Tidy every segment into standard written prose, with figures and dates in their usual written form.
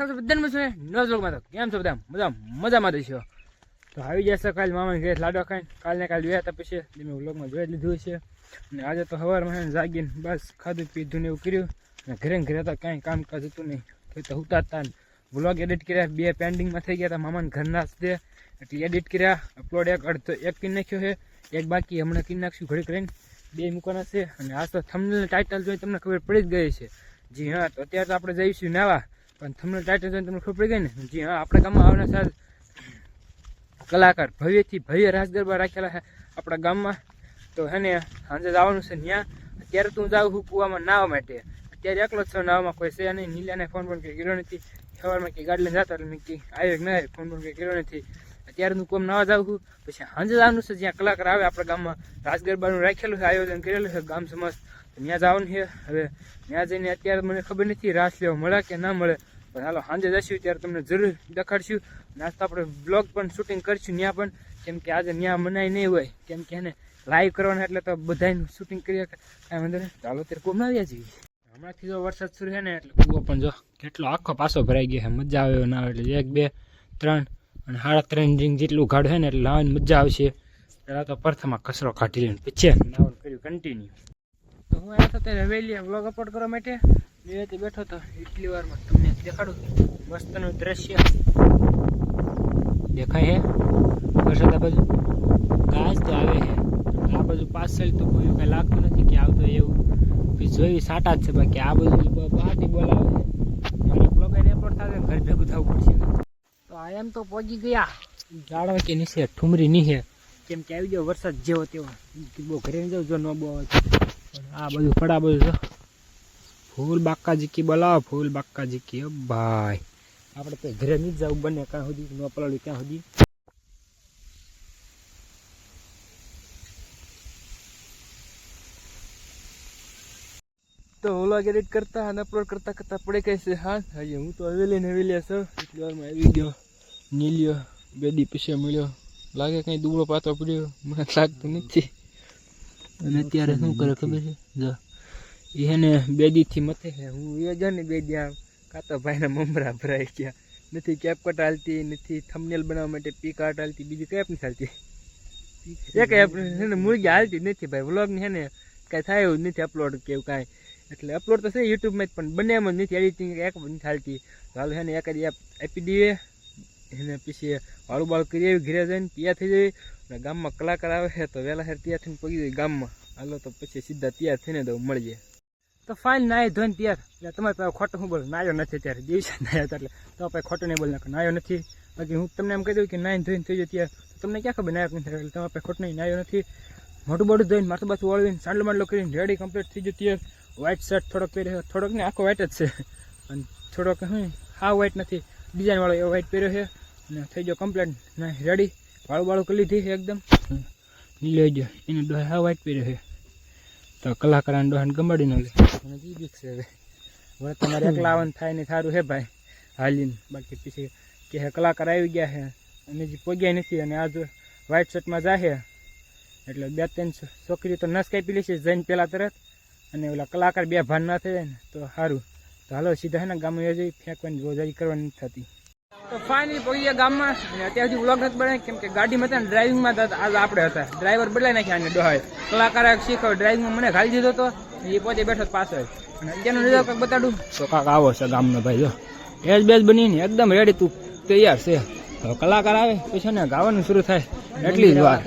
સાથે બધાને મજા નવા વ્લોગમાં. તો કેમ છો બધા? મજામાં દઈશો. તો આવી જશે કાલે મામાને ઘરે લાડવા ખાઈને. કાલને કાલે ગયા હતા પછી મેં વ્લોગમાં જોઈ લીધું છે. અને આજે તો સવારમાં જાગીને બસ ખાધું પીધું ને એવું કર્યું. અને ઘરે હતા કાંઈ કામકાજ હતું નહીં. તો ઉતા હતા વ્લોગ એડિટ કર્યા. 2 પેન્ડિંગમાં થઈ ગયા હતા મામાને ઘરના જ દે એટલે એડિટ કર્યા. અપલોડ એક કરી નાખ્યો છે, એક બાકી હમણાં કરી નાખશું ઘડી કરીને. 2 મૂકવાના છે. અને આ તો થંબનેલ ટાઇટલ જોઈને તમને ખબર પડી જ ગઈ છે. જી હા, તો અત્યારે તો આપણે જઈશું નાવા, પણ થંબનેલ ટાઇટલ જોઈને તમને ખબર પડી ગઈ ને. જી હા, આપણા ગામમાં આવનાર સાલ કલાકાર ભવ્યથી ભવ્ય રાસ ગરબા રાખેલા છે આપણા ગામમાં. તો હે ને સાંજે જવાનું છે ત્યાં. અત્યારે તો હું જાઉં છું કૂવામાં નાહવા માટે. અત્યારે એકલો જ છો, નાવામાં કોઈ છે નહીં. નીલાને ફોન પણ કંઈ કર્યો નથી. સવારમાં કંઈ ગાડી લઈને જતા એટલે મેં કંઈ આવ્યો કે ના આવ્યો, ફોન પણ કંઈ કર્યો નથી. અત્યારે હું કોમ નાવા જાઉં છું. પછી સાંજે જવાનું છે જ્યાં કલાકાર આવે આપણા ગામમાં. રાસ ગરબાનું રાખેલું છે, આયોજન કરેલું છે ગામ સમાજ. ત્યાં જવાનું છે. હવે ત્યાં જઈને અત્યારે મને ખબર નથી રાસ લેવા મળે કે ના મળે, પણ હાલો સાંજે જઈશું ત્યારે તમને જરૂર દેખાડશું. નાસ્તો આપણે બ્લોગ પણ શૂટિંગ કરીશું ત્યાં પણ, કેમ કે આજે ત્યાં મનાઈ નહીં હોય, કેમ કે એને લાઈવ કરવાના એટલે તો બધાનું શૂટિંગ કરીએ. કાંઈ વાંધો નહીં, ચાલો ત્યારે કોમ આવ્યા છીએ. હમણાંથી જો વરસાદ શરૂ છે ને એટલે કૂવો પણ જો કેટલો આખો પાછો ભરાઈ ગયો છે. મજા આવે ના આવે એટલે 1 2 3 અને 3.5 રીંગ જેટલું ગાઢ છે ને એટલે લાવવાની મજા આવશે. પહેલાં તો પ્રથમમાં કચરો કાઢી લઈને પછી નાવાનું કર્યું કન્ટિન્યુ. તો હું આવ્યો હતો ત્યારે હવેલી વ્લોગ અપલોડ કરવા માટે બે બેઠો હતો. એટલી વારમાં તમને દેખાડું મસ્તનું દ્રશ્ય દેખાય છે. વરસાદ આ બાજુ ગાજ તો આવે છે, આ બાજુ પાછળ તો કોઈ કંઈ લાગતું નથી કે આવતો એવું. જોઈ સાટા જ છે, બાકી આ બધું બહારથી બોલાવે છે. મારા બ્લોગ એને અપલોડ થાય ઘર ભેગું થવું પડશે. તો આ એમ તો પહોંચી ગયા ઝાડવા કે નીચે ઠુમરી નીચે, કેમ કે આવી જાવ વરસાદ જેવો તેવો. બહુ ઘરે જાઉં જો ન બહુ આવે પણ આ બધું પડા બધું જો ફૂલ બાકાજી કી બોલાવો, ફૂલ બાકાજી કી. ભાઈ આપણે તો ઘરે નહીં જવું બને ક્યાં સુધી ન પલાળ્યું ત્યાં સુધી. તો વ્લોગ એડિટ કરતા અને અપલોડ કરતા પડે કઈ છે. હા હજી હું તો હવેલી ને હવેલી છો. એટલી વારમાં આવી ગયો નીલ્યો. 2 દી પછી મળ્યો. લાગે કંઈ દુબળો પાતો પડ્યો, મને લાગતું નથી. અને અત્યારે શું કરે ખબર છે? જો એ ને 2 દીથી મથે છે. હું એ જ ને 2 દી આમ કાતો ભાઈના મમરા ભરાઈ ગયા. નથી કેપકટ હાલતી, નથી થંબનેલ બનાવવા માટે પીક આર્ટ હાલતી, બીજી કઈ એપ નથી હાલતી. એક એપ છે ને મુરગી હાલતી જ નથી ભાઈ. વ્લોગની છે ને કાંઈ થાય એવું નથી અપલોડ કે એવું કાંઈ. એટલે અપલોડ તો છે યુટ્યુબમાં જ, પણ બંને એમ જ નથી. એડિટિંગ એક નથી ચાલતી. હાલ છે ને એકાદી એપ આપી દઈએ એને પછી વાળું બાળું કરી આવી ઘરે જઈને તૈયાર થઈ જાય. અને ગામમાં કલાકાર આવે છે તો વહેલા સર તૈયાર થઈને પગી જાય ગામમાં. હાલો તો પછી સીધા તૈયાર થઈને તો મળી જાય. તો ફાઇન નાહી ધોઈને તૈયાર. એટલે તમારે પાસે ખોટું શું બોલું, નાયો નથી અત્યારે દિવસે નાયો હતા એટલે તો આપણે ખોટું નહીં બોલી નાખો, નાયો નથી. બાકી હું તમને એમ કહી દઉં કે નાઈને ધોઈને થઈ જાય તૈયાર, તો તમને ક્યાં ખબર નાયો નથી. એટલે તમે આપણે ખોટું નહીં, નાયો નથી. મોટું બોડું ધોઈને માથું બાથું વાળવીને સાંડલો માંડલો કરીને રેડી કમ્પ્લીટ થઈ જાય તૈયાર. વ્હાઇટ શર્ટ થોડોક પહેર્યો, થોડોક ને આખો વ્હાઇટ જ છે, અને થોડોક હા વ્હાઇટ નથી, ડિઝાઇનવાળો એવો વ્હાઇટ પહેર્યો છે. અને થઈ ગયો કમ્પ્લીટ રેડી. વાળું બાળું કરી લીધી છે એકદમ. લઈ ગયો એને ડોહે હા વ્હાઇટ પહેર્યો છે. તો કલાકારને ડોહાને ગમાડી ન લે. મને જી બીક છે હવે. હવે તમારે એકલા આવવાનું થાય ને સારું છે ભાઈ હાલીને. બાકી પછી કે કલાકાર આવી ગયા છે અને હજી પગ્યા નથી. અને આજ વ્હાઇટ શર્ટમાં જાહે એટલે 2-3 છોકરીઓ તો નસ કાપી લેશે જઈને પહેલાં તરત. અને ઓલા કલાકાર 2 ભાન ના થઈ જાય ને તો સારું. તો હાલો સીધા છે ને ગામમાં જઈ ફેંકવાની રોજારી કરવાની નથી થતી. તો ફાઇનલી પહોંચી ગયા ગામમાં. અને અત્યાર સુધી વ્લોગ નથી બનાવ્યો કેમ કે ગાડીમાં હતા ને ડ્રાઇવિંગમાં હતા. આજે આપણે હતા ડ્રાઈવર બદલાઈ નાખ્યા અને ડોહાએ. કલાકાર શીખો ડ્રાઇવિંગમાં મને ઘાલી દીધો હતો, એ પોતે બેઠો પાછો. અને અત્યારનો રિઝલ્ટ કંઈક બતાડું તો કાંક આવો છે ગામનો ભાઈ. જો એજ બેજ બનીને એકદમ રેડી તું તૈયાર છે. તો કલાકાર આવે પછી ને ગાવાનું શરૂ થાય એટલી જ વાર.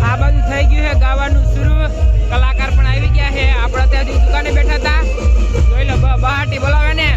આ બાજુ થઈ ગયું છે ગાવાનું શરૂ. કલાકાર પણ આવી ગયા છે. આપણે ત્યાંથી દુકાને બેઠા હતા. જોઈ લો બહાટી બોલાવે ને.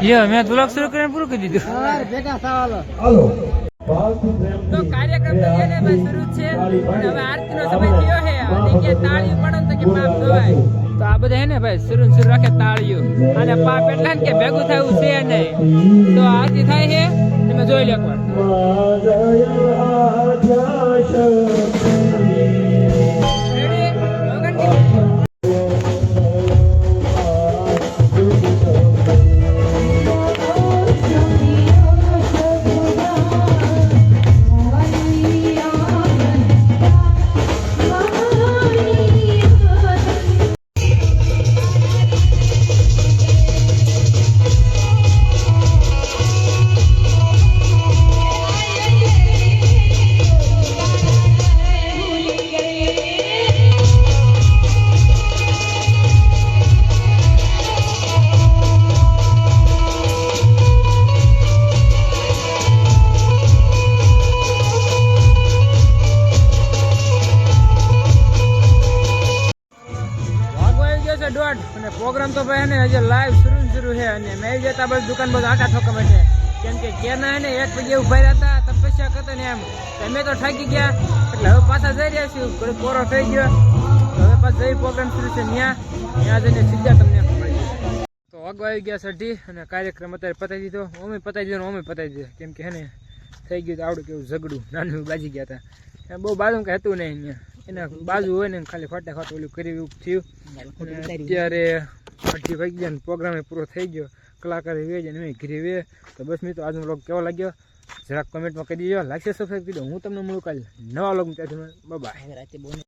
યો મેં બ્લોગ શરૂ કરીને પૂરું કરી દીધું. તો કાર્યક્રમ તો છે ને ભાઈ શરૂ છે અને હવે આરતીનો સમય થયો છે અને કે તાળીઓ પડો તો કે પાપ ધોવાય. તો આ બધા હે ને ભાઈ શરૂ રાખે તાળીઓ અને પાપ એટલે કે ભેગું થયું છે નહીં. તો આરતી થાય છે તમે જોઈ લો એકવાર. અને પ્રોગ્રામ તો ભાઈ ને હજી લાઈવ શરૂ છે અને મેં જતા બસ દુકાન બધું આખા ઠોકમાં છે કેમ કે કેના ને 1 વાગે ઉભા રહ્યા હતા તપસ્યા કરતા ને એમ અમે તો થાકી ગયા એટલે હવે પાછા જઈ રહ્યા છીએ. થોડો કોરો થઈ ગયો હવે પાછા જઈ પ્રોગ્રામ શરૂ છે ત્યાં જઈને સીધા તમને મળી જાય. તો વાગવા આવી ગયા સઢી અને કાર્યક્રમ અત્યારે પતાવી દીધો. અમે પતાવી દીધો અમે પતાવી દીધો કેમ કે હે ને થઈ ગયું આવડું કેવું ઝઘડું નાનું બાજી ગયા હતા. બહુ બાજુ કંઈ હતું નહીં અહીંયા એના બાજુ હોય ને ખાલી ફટાફટ ઓલું કરી એવું થયું. અત્યારે 8 વાગી ગયા પ્રોગ્રામ પૂરો થઈ ગયો. કલાકાર વે છે ને ઘરે વે. તો બસ મિત્રો આજનો વ્લોગ કેવો લાગ્યો જરાક કમેન્ટમાં કહી દેજો. લાઈક સબસ્ક્રાઈબ કરી દો. હું તમને મળું કાલે નવા વ્લોગમાં. બાય.